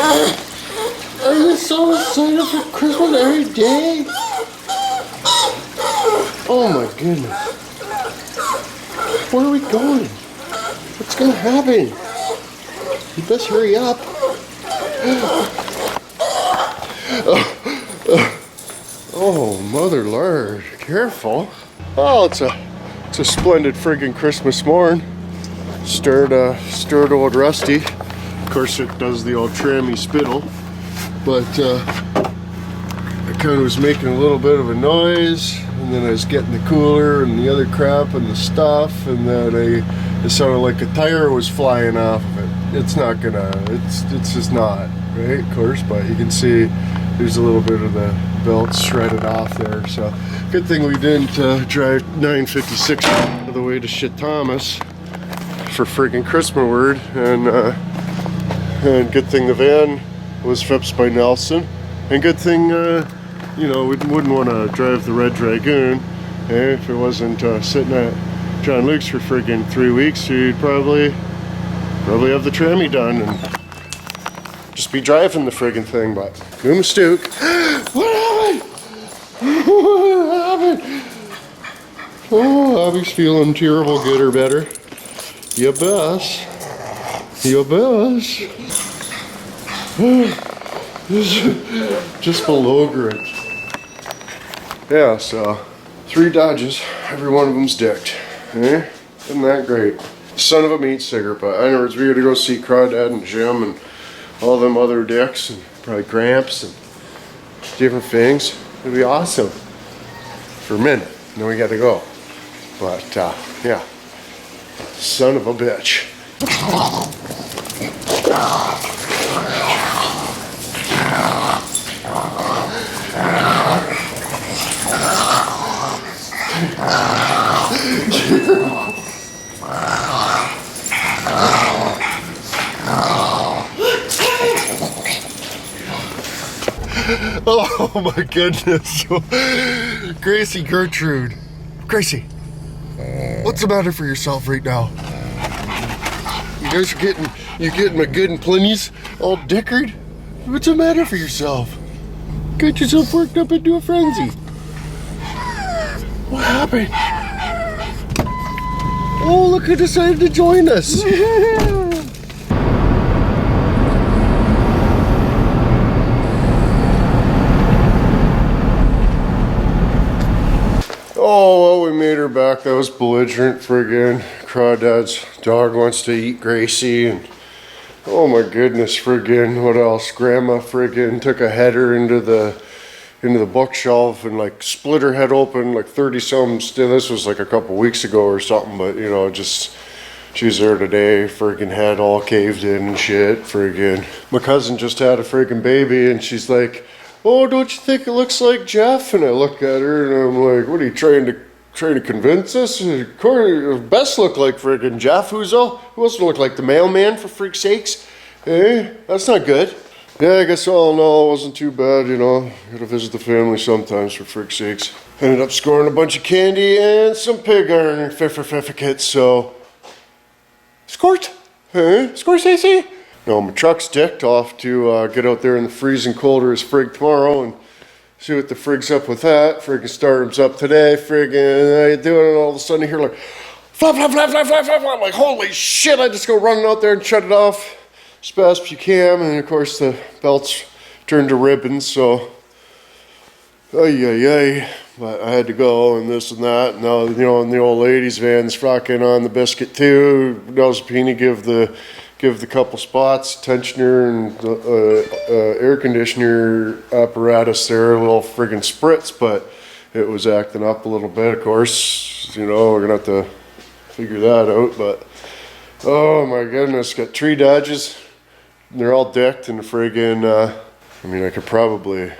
Are you so excited for Christmas every day? Oh my goodness. Where are we going? What's gonna happen? You best hurry up. Oh, mother lord, careful. Oh, it's a splendid friggin' Christmas morn. Stirred old Rusty. Of course it does the old trammy spittle, but I kind of was making a little bit of a noise, and then I was getting the cooler and the other crap and the stuff, and then it sounded like a tire was flying off of it. It's not gonna, it's just not, right, of course, but you can see there's a little bit of the belt shredded off there, so good thing we didn't drive 956 all the way to shit Thomas for friggin' Christmas word, and good thing the van was fixed by Nelson, and good thing you know, we wouldn't want to drive the Red Dragoon if it wasn't sitting at John Luke's for friggin' 3 weeks. You'd probably have the trammy done and just be driving the friggin' thing, but boom stook. What happened? What happened? Oh, Abby's feeling terrible, good or better. You best. You best. Just below grit. Yeah, so 3 Dodges, every one of them's decked. Eh? Isn't that great? Son of a meat cigarette, but anyways, we gotta go see Crawdad and Jim and all them other dicks and probably Gramps and different things. It'll be awesome for a minute. Then we gotta go. But yeah, son of a bitch. Oh my goodness. Gracie Gertrude. Gracie, what's the matter for yourself right now? You guys are getting my good and plenties all dickered? What's the matter for yourself? Got yourself worked up into a frenzy. What happened? Oh, look who decided to join us. Oh, well, we made her back. That was belligerent friggin'. Crawdad's dog wants to eat Gracie, and oh my goodness, friggin', what else? Grandma friggin' took a header into the bookshelf and like split her head open like 30-some. Still, this was like a couple weeks ago or something, but you know, just she was there today, friggin' head all caved in and shit, friggin'. My cousin just had a friggin' baby, and she's like, oh, don't you think it looks like Jeff? And I look at her and I'm like, what are you trying to convince us? Of course, best look like friggin' Jeff. Who wants to look like the mailman, for freak's sakes? Eh? That's not good. Yeah, I guess all in all, it wasn't too bad, you know. Gotta visit the family sometimes, for freak's sakes. Ended up scoring a bunch of candy and some pig iron certificates, so. Squirt? Huh? Squirt, Stacey? No, my truck's decked off to get out there in the freezing colder as frig tomorrow and see what the frig's up with that. Friggin' startum's up today, friggin' how you doing? And all of a sudden you hear like, flap, flap, flap, flap, flap, flap, flap. I'm like, holy shit, I just go running out there and shut it off as fast as you can. And of course the belt's turned to ribbons, so, ay. But I had to go and this and that. And now, you know, and the old lady's van's fucking on the biscuit too. Nelsapini give the couple spots, tensioner and air conditioner apparatus there, a little friggin' spritz, but it was acting up a little bit, of course. You know, we're gonna have to figure that out, but oh my goodness, got 3 Dodges. They're all decked and friggin', I mean, I could probably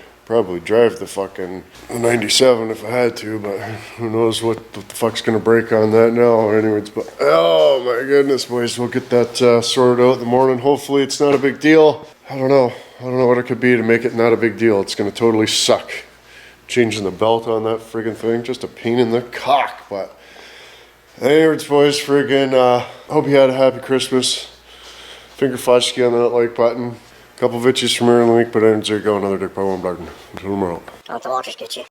drive the fucking 97 if I had to, but who knows what the fuck's gonna break on that now. Anyways, but oh my goodness, boys, we'll get that sorted out in the morning. Hopefully it's not a big deal. I don't know what it could be to make it not a big deal. It's gonna totally suck changing the belt on that friggin' thing. Just a pain in the cock, but anyways, boys, friggin' hope you had a happy Christmas. Finger fudge on that like button. Couple vitches from earlier in the week, but I didn't go another dick by one blood. Until tomorrow. Don't the waters get you?